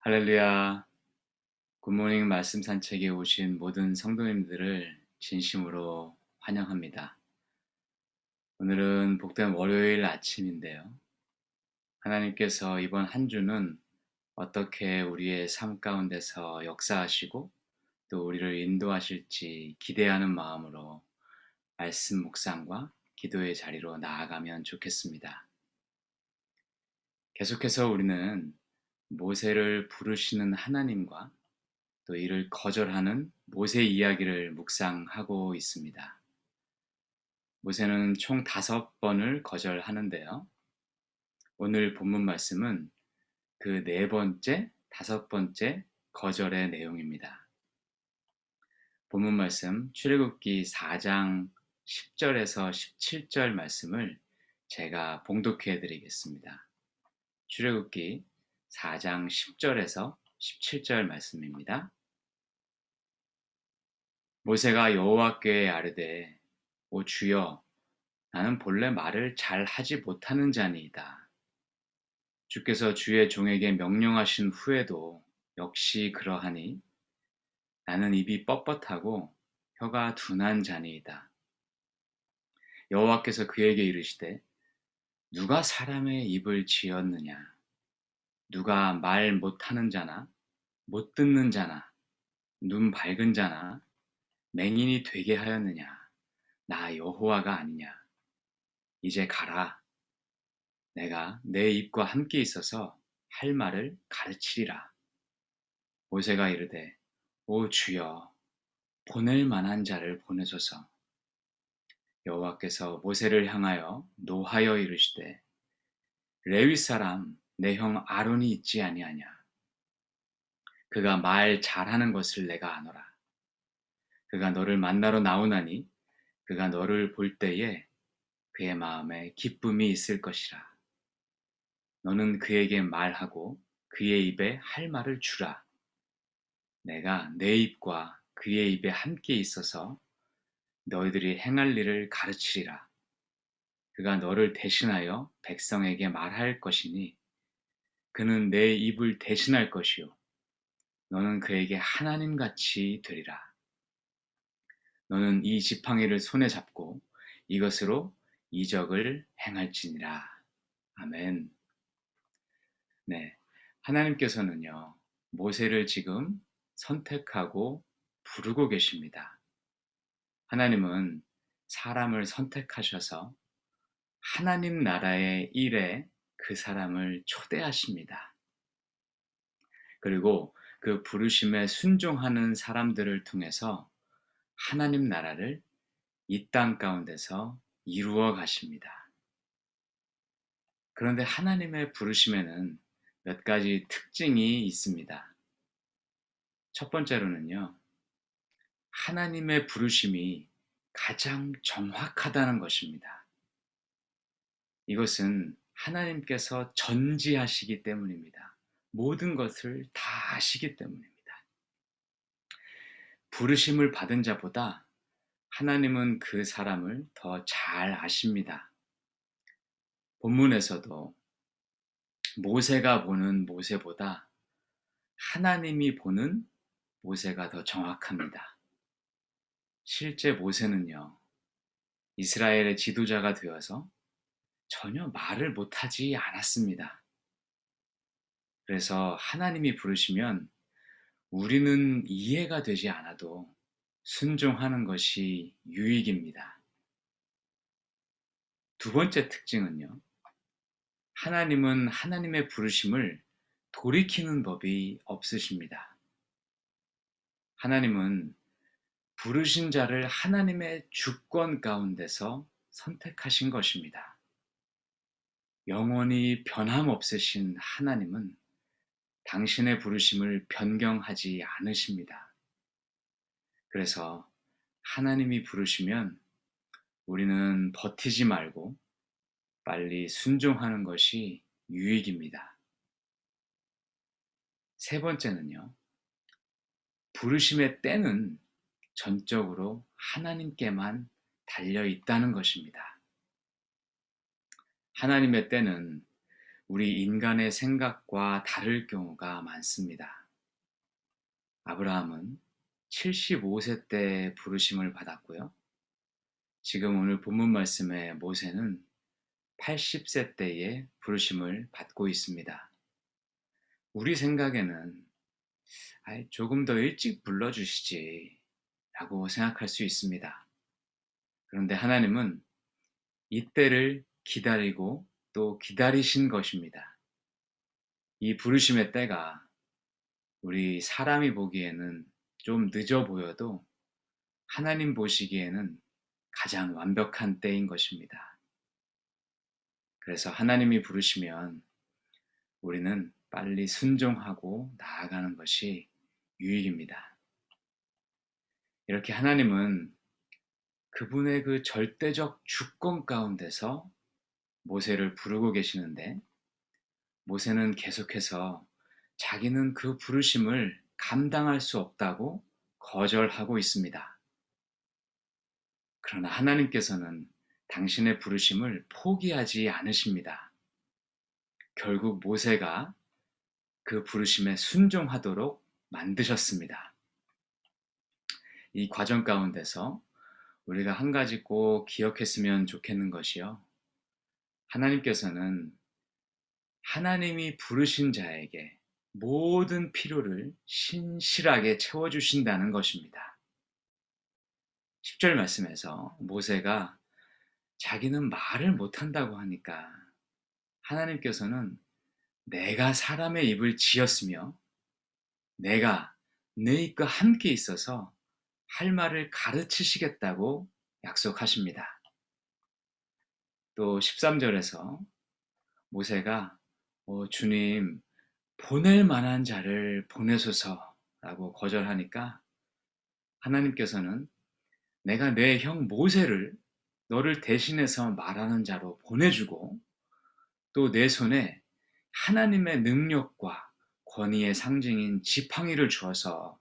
할렐루야. 굿모닝 말씀 산책에 오신 모든 성도님들을 진심으로 환영합니다. 오늘은 복된 월요일 아침인데요. 하나님께서 이번 한 주는 어떻게 우리의 삶 가운데서 역사하시고 또 우리를 인도하실지 기대하는 마음으로 말씀 묵상과 기도의 자리로 나아가면 좋겠습니다. 계속해서 우리는 모세를 부르시는 하나님과 또 이를 거절하는 모세 이야기를 묵상하고 있습니다. 모세는 총 5번을 거절하는데요. 오늘 본문 말씀은 그 네 번째, 5번째 거절의 내용입니다. 본문 말씀 출애굽기 4장 10절에서 17절 말씀을 제가 봉독해 드리겠습니다. 출애굽기 4장 10절에서 17절 말씀입니다. 모세가 여호와께 아뢰되 오 주여 나는 본래 말을 잘 하지 못하는 자니이다. 주께서 주의 종에게 명령하신 후에도 역시 그러하니 나는 입이 뻣뻣하고 혀가 둔한 자니이다. 여호와께서 그에게 이르시되 누가 사람의 입을 지었느냐 누가 말 못하는 자나 못 듣는 자나 눈 밝은 자나 맹인이 되게 하였느냐 나 여호와가 아니냐 이제 가라 내가 내 입과 함께 있어서 할 말을 가르치리라. 모세가 이르되 오 주여 보낼 만한 자를 보내소서. 여호와께서 모세를 향하여 노하여 이르시되 레위 사람 내 형 아론이 있지 아니하냐. 그가 말 잘하는 것을 내가 아노라. 그가 너를 만나러 나오나니 그가 너를 볼 때에 그의 마음에 기쁨이 있을 것이라. 너는 그에게 말하고 그의 입에 할 말을 주라. 내가 내 입과 그의 입에 함께 있어서 너희들이 행할 일을 가르치리라. 그가 너를 대신하여 백성에게 말할 것이니 그는 내 입을 대신할 것이요 너는 그에게 하나님같이 되리라. 너는 이 지팡이를 손에 잡고 이것으로 이적을 행할지니라. 아멘. 네, 하나님께서는요 모세를 지금 선택하고 부르고 계십니다. 하나님은 사람을 선택하셔서 하나님 나라의 일에 그 사람을 초대하십니다. 그리고 그 부르심에 순종하는 사람들을 통해서 하나님 나라를 이 땅 가운데서 이루어 가십니다. 그런데 하나님의 부르심에는 몇 가지 특징이 있습니다. 첫 번째로는요, 하나님의 부르심이 가장 정확하다는 것입니다. 이것은 하나님께서 전지하시기 때문입니다. 모든 것을 다 아시기 때문입니다. 부르심을 받은 자보다 하나님은 그 사람을 더 잘 아십니다. 본문에서도 모세가 보는 모세보다 하나님이 보는 모세가 더 정확합니다. 실제 모세는요, 이스라엘의 지도자가 되어서 전혀 말을 못하지 않았습니다. 그래서 하나님이 부르시면 우리는 이해가 되지 않아도 순종하는 것이 유익입니다. 두 번째 특징은요, 하나님은 하나님의 부르심을 돌이키는 법이 없으십니다. 하나님은 부르신 자를 하나님의 주권 가운데서 선택하신 것입니다. 영원히 변함없으신 하나님은 당신의 부르심을 변경하지 않으십니다. 그래서 하나님이 부르시면 우리는 버티지 말고 빨리 순종하는 것이 유익입니다. 세 번째는요, 부르심의 때는 전적으로 하나님께만 달려 있다는 것입니다. 하나님의 때는 우리 인간의 생각과 다를 경우가 많습니다. 아브라함은 75세 때 부르심을 받았고요. 지금 오늘 본문 말씀의 모세는 80세 때에 부르심을 받고 있습니다. 우리 생각에는 조금 더 일찍 불러주시지 라고 생각할 수 있습니다. 그런데 하나님은 이때를 기다리고 또 기다리신 것입니다. 이 부르심의 때가 우리 사람이 보기에는 좀 늦어 보여도 하나님 보시기에는 가장 완벽한 때인 것입니다. 그래서 하나님이 부르시면 우리는 빨리 순종하고 나아가는 것이 유익입니다. 이렇게 하나님은 그분의 그 절대적 주권 가운데서 모세를 부르고 계시는데, 모세는 계속해서 자기는 그 부르심을 감당할 수 없다고 거절하고 있습니다. 그러나 하나님께서는 당신의 부르심을 포기하지 않으십니다. 결국 모세가 그 부르심에 순종하도록 만드셨습니다. 이 과정 가운데서 우리가 한 가지 꼭 기억했으면 좋겠는 것이요. 하나님께서는 하나님이 부르신 자에게 모든 필요를 신실하게 채워주신다는 것입니다. 10절 말씀에서 모세가 자기는 말을 못한다고 하니까 하나님께서는 내가 사람의 입을 지었으며 내가 너희과 함께 있어서 할 말을 가르치시겠다고 약속하십니다. 또 13절에서 모세가 주님 보낼 만한 자를 보내소서라고 거절하니까 하나님께서는 내가 내 형 모세를 너를 대신해서 말하는 자로 보내주고 또 내 손에 하나님의 능력과 권위의 상징인 지팡이를 주어서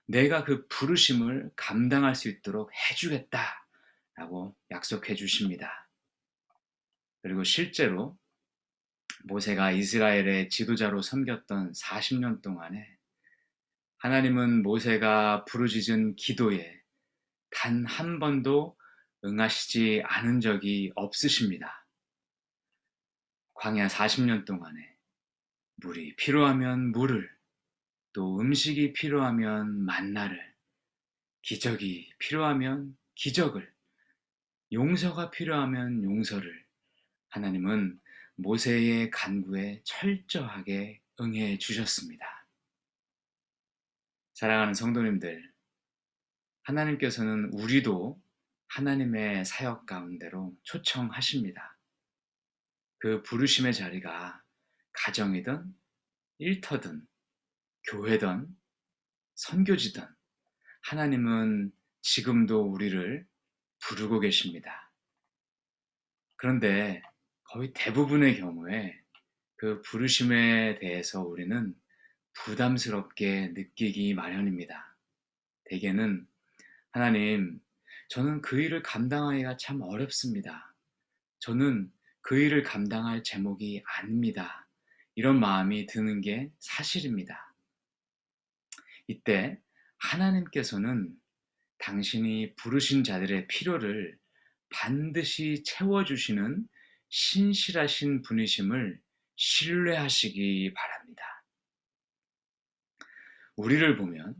내가 그 부르심을 감당할 수 있도록 해주겠다라고 약속해 주십니다. 그리고 실제로 모세가 이스라엘의 지도자로 섬겼던 40년 동안에 하나님은 모세가 부르짖은 기도에 단 한 번도 응하시지 않은 적이 없으십니다. 광야 40년 동안에 물이 필요하면 물을, 또 음식이 필요하면 만나를, 기적이 필요하면 기적을, 용서가 필요하면 용서를 하나님은 모세의 간구에 철저하게 응해 주셨습니다. 사랑하는 성도님들, 하나님께서는 우리도 하나님의 사역 가운데로 초청하십니다. 그 부르심의 자리가 가정이든 일터든 교회든 선교지든 하나님은 지금도 우리를 부르고 계십니다. 그런데 거의 대부분의 경우에 그 부르심에 대해서 우리는 부담스럽게 느끼기 마련입니다. 대개는 하나님, 저는 그 일을 감당하기가 참 어렵습니다. 저는 그 일을 감당할 제목이 아닙니다. 이런 마음이 드는 게 사실입니다. 이때 하나님께서는 당신이 부르신 자들의 필요를 반드시 채워주시는 신실하신 분이심을 신뢰하시기 바랍니다. 우리를 보면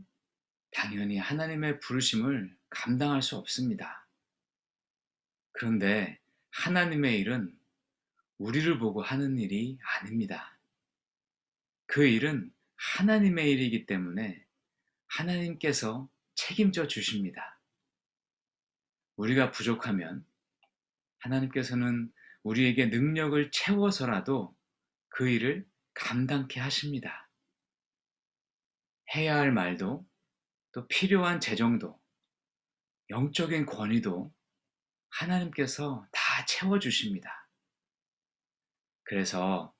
당연히 하나님의 부르심을 감당할 수 없습니다. 그런데 하나님의 일은 우리를 보고 하는 일이 아닙니다. 그 일은 하나님의 일이기 때문에 하나님께서 책임져 주십니다. 우리가 부족하면 하나님께서는 우리에게 능력을 채워서라도 그 일을 감당케 하십니다. 해야 할 말도 또 필요한 재정도 영적인 권위도 하나님께서 다 채워주십니다. 그래서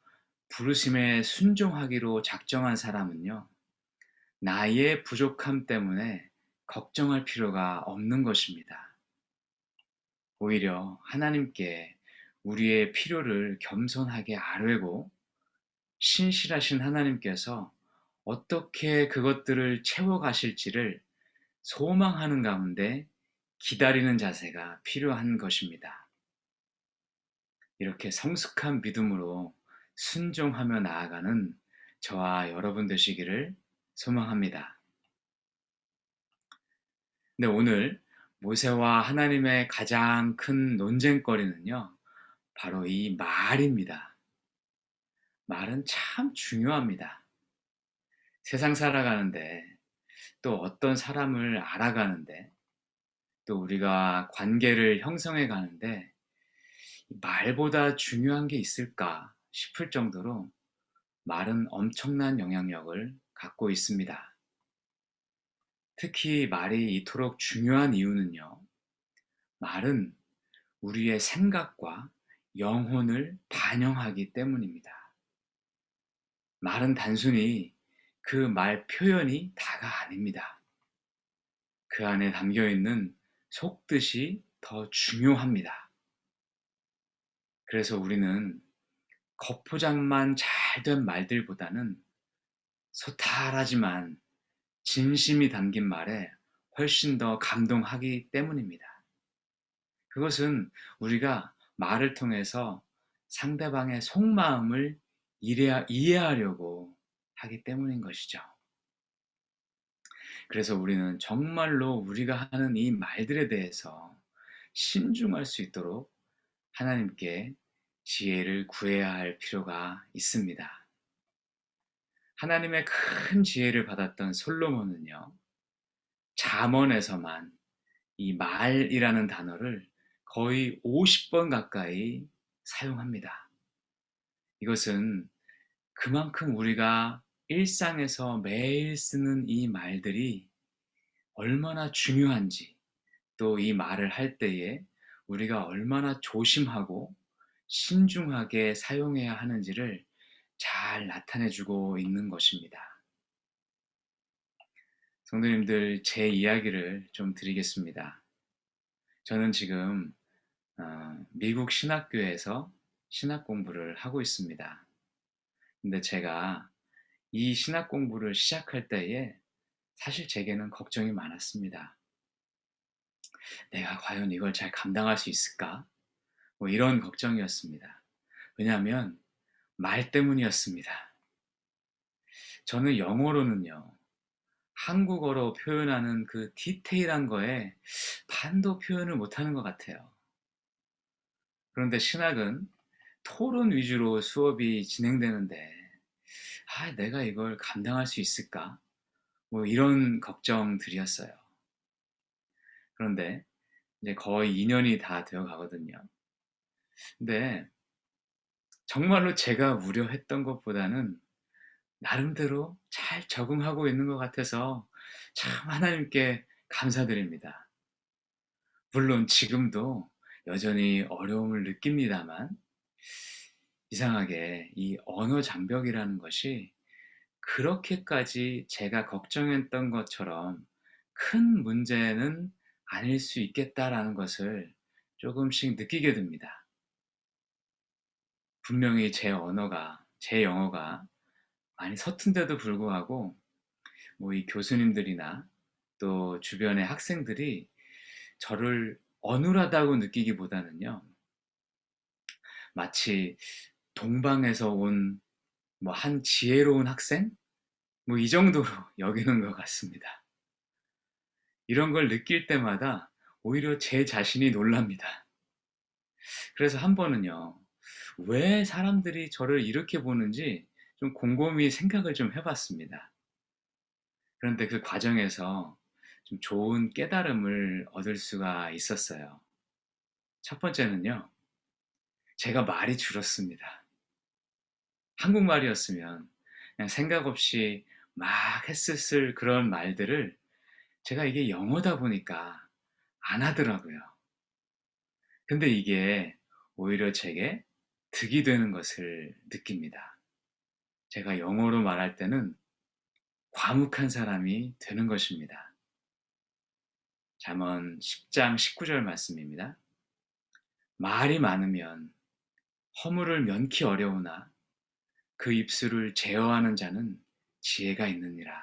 부르심에 순종하기로 작정한 사람은요, 나의 부족함 때문에 걱정할 필요가 없는 것입니다. 오히려 하나님께 우리의 필요를 겸손하게 아뢰고 신실하신 하나님께서 어떻게 그것들을 채워가실지를 소망하는 가운데 기다리는 자세가 필요한 것입니다. 이렇게 성숙한 믿음으로 순종하며 나아가는 저와 여러분 되시기를 소망합니다. 근데 오늘 모세와 하나님의 가장 큰 논쟁거리는요, 바로 이 말입니다. 말은 참 중요합니다. 세상 살아가는데, 또 어떤 사람을 알아가는데, 또 우리가 관계를 형성해 가는데 말보다 중요한 게 있을까 싶을 정도로 말은 엄청난 영향력을 갖고 있습니다. 특히 말이 이토록 중요한 이유는요, 말은 우리의 생각과 영혼을 반영하기 때문입니다. 말은 단순히 그 말 표현이 다가 아닙니다. 그 안에 담겨 있는 속뜻이 더 중요합니다. 그래서 우리는 겉포장만 잘 된 말들보다는 소탈하지만 진심이 담긴 말에 훨씬 더 감동하기 때문입니다. 그것은 우리가 말을 통해서 상대방의 속마음을 이해하려고 하기 때문인 것이죠. 그래서 우리는 정말로 우리가 하는 이 말들에 대해서 신중할 수 있도록 하나님께 지혜를 구해야 할 필요가 있습니다. 하나님의 큰 지혜를 받았던 솔로몬은요, 잠언에서만 이 말이라는 단어를 거의 50번 가까이 사용합니다. 이것은 그만큼 우리가 일상에서 매일 쓰는 이 말들이 얼마나 중요한지, 또 이 말을 할 때에 우리가 얼마나 조심하고 신중하게 사용해야 하는지를 잘 나타내주고 있는 것입니다. 성도님들, 제 이야기를 좀 드리겠습니다. 저는 지금 미국 신학교에서 신학 공부를 하고 있습니다. 근데 제가 이 신학 공부를 시작할 때에 사실 제게는 걱정이 많았습니다. 내가 과연 이걸 잘 감당할 수 있을까? 뭐 이런 걱정이었습니다. 왜냐하면 말 때문이었습니다. 저는 영어로는요, 한국어로 표현하는 그 디테일한 거에 반도 표현을 못하는 것 같아요. 그런데 신학은 토론 위주로 수업이 진행되는데, 내가 이걸 감당할 수 있을까? 뭐 이런 걱정들이었어요. 그런데 이제 거의 2년이 다 되어 가거든요. 근데 정말로 제가 우려했던 것보다는 나름대로 잘 적응하고 있는 것 같아서 참 하나님께 감사드립니다. 물론 지금도 여전히 어려움을 느낍니다만, 이상하게 이 언어 장벽이라는 것이 그렇게까지 제가 걱정했던 것처럼 큰 문제는 아닐 수 있겠다라는 것을 조금씩 느끼게 됩니다. 분명히 제 영어가 많이 서툰데도 불구하고 뭐 이 교수님들이나 또 주변의 학생들이 저를 어눌하다고 느끼기보다는요, 마치 동방에서 온 뭐 한 지혜로운 학생? 뭐 이 정도로 여기는 것 같습니다. 이런 걸 느낄 때마다 오히려 제 자신이 놀랍니다. 그래서 한 번은요, 왜 사람들이 저를 이렇게 보는지 좀 곰곰이 생각을 좀 해봤습니다. 그런데 그 과정에서 좀 좋은 깨달음을 얻을 수가 있었어요. 첫 번째는요, 제가 말이 줄었습니다. 한국말이었으면 그냥 생각 없이 막 했었을 그런 말들을 제가 이게 영어다 보니까 안 하더라고요. 근데 이게 오히려 제게 득이 되는 것을 느낍니다. 제가 영어로 말할 때는 과묵한 사람이 되는 것입니다. 잠언 10장 19절 말씀입니다. 말이 많으면 허물을 면키 어려우나 그 입술을 제어하는 자는 지혜가 있느니라.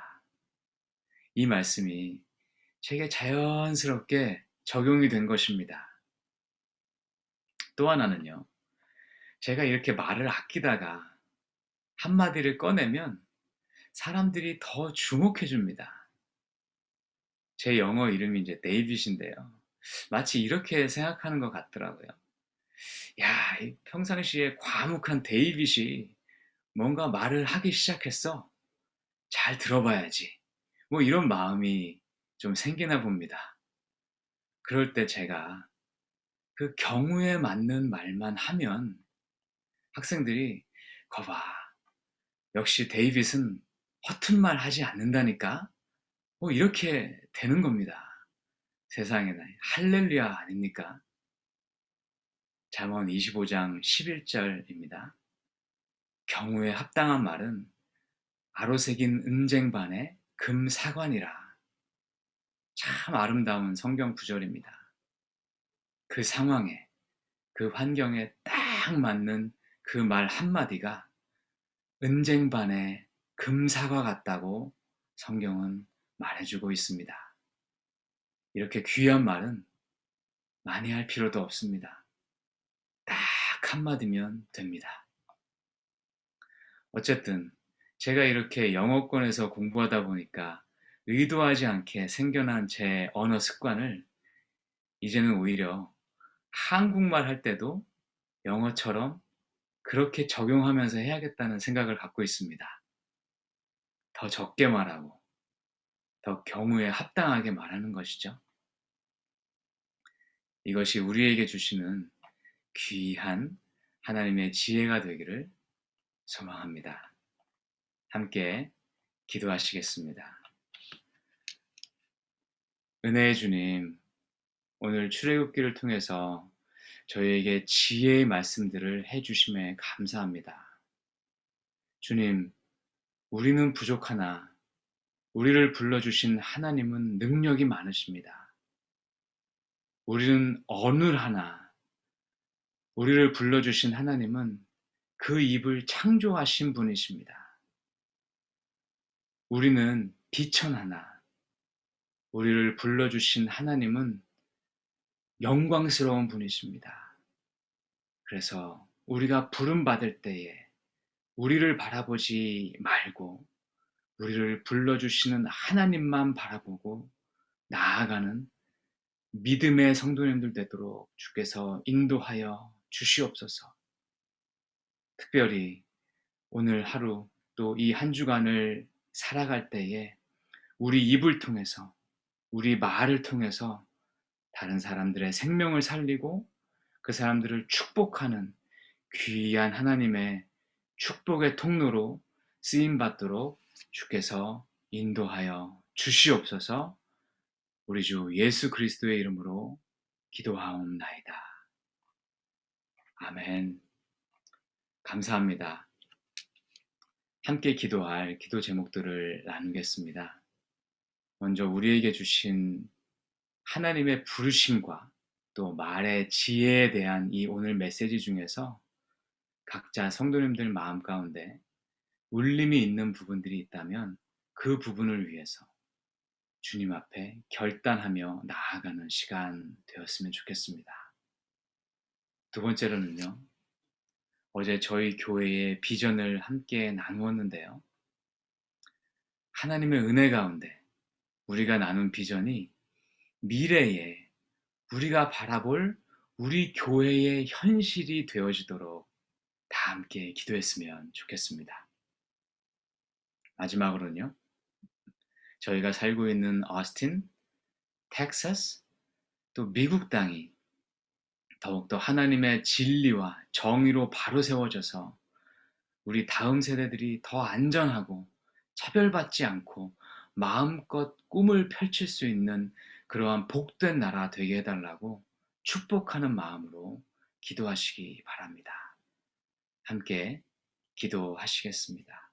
이 말씀이 제게 자연스럽게 적용이 된 것입니다. 또 하나는요, 제가 이렇게 말을 아끼다가 한마디를 꺼내면 사람들이 더 주목해 줍니다. 제 영어 이름이 이제 데이빗인데요. 마치 이렇게 생각하는 것 같더라고요. 야, 이 평상시에 과묵한 데이빗이 뭔가 말을 하기 시작했어. 잘 들어봐야지. 뭐 이런 마음이 좀 생기나 봅니다. 그럴 때 제가 그 경우에 맞는 말만 하면 학생들이 거봐. 역시 데이빗은 허튼 말 하지 않는다니까? 뭐 이렇게 되는 겁니다. 세상에나 할렐루야 아닙니까? 잠언 25장 11절입니다. 경우에 합당한 말은 아로새긴 은쟁반의 금사관이라. 참 아름다운 성경 구절입니다. 그 상황에, 그 환경에 딱 맞는 그 말 한마디가 은쟁반의 금사과 같다고 성경은 말해주고 있습니다. 이렇게 귀한 말은 많이 할 필요도 없습니다. 딱 한마디면 됩니다. 어쨌든 제가 이렇게 영어권에서 공부하다 보니까 의도하지 않게 생겨난 제 언어 습관을 이제는 오히려 한국말 할 때도 영어처럼 그렇게 적용하면서 해야겠다는 생각을 갖고 있습니다. 더 적게 말하고 더 경우에 합당하게 말하는 것이죠. 이것이 우리에게 주시는 귀한 하나님의 지혜가 되기를 소망합니다. 함께 기도하시겠습니다. 은혜의 주님, 오늘 출애굽기를 통해서 저희에게 지혜의 말씀들을 해주심에 감사합니다. 주님, 우리는 부족하나 우리를 불러주신 하나님은 능력이 많으십니다. 우리는 어눌하나 우리를 불러주신 하나님은 그 입을 창조하신 분이십니다. 우리는 비천하나 우리를 불러주신 하나님은 영광스러운 분이십니다. 그래서 우리가 부름받을 때에 우리를 바라보지 말고 우리를 불러주시는 하나님만 바라보고 나아가는 믿음의 성도님들 되도록 주께서 인도하여 주시옵소서. 특별히 오늘 하루 또 이 한 주간을 살아갈 때에 우리 입을 통해서 우리 말을 통해서 다른 사람들의 생명을 살리고 그 사람들을 축복하는 귀한 하나님의 축복의 통로로 쓰임받도록 주께서 인도하여 주시옵소서. 우리 주 예수 그리스도의 이름으로 기도하옵나이다. 아멘. 감사합니다. 함께 기도할 기도 제목들을 나누겠습니다. 먼저 우리에게 주신 하나님의 부르심과 또 말의 지혜에 대한 이 오늘 메시지 중에서 각자 성도님들 마음 가운데 울림이 있는 부분들이 있다면 그 부분을 위해서 주님 앞에 결단하며 나아가는 시간 되었으면 좋겠습니다. 두 번째로는요, 어제 저희 교회의 비전을 함께 나누었는데요. 하나님의 은혜 가운데 우리가 나눈 비전이 미래에 우리가 바라볼 우리 교회의 현실이 되어지도록 다 함께 기도했으면 좋겠습니다. 마지막으로는요, 저희가 살고 있는 어스틴, 텍사스, 또 미국 땅이 더욱더 하나님의 진리와 정의로 바로 세워져서 우리 다음 세대들이 더 안전하고 차별받지 않고 마음껏 꿈을 펼칠 수 있는 그러한 복된 나라 되게 해달라고 축복하는 마음으로 기도하시기 바랍니다. 함께 기도하시겠습니다.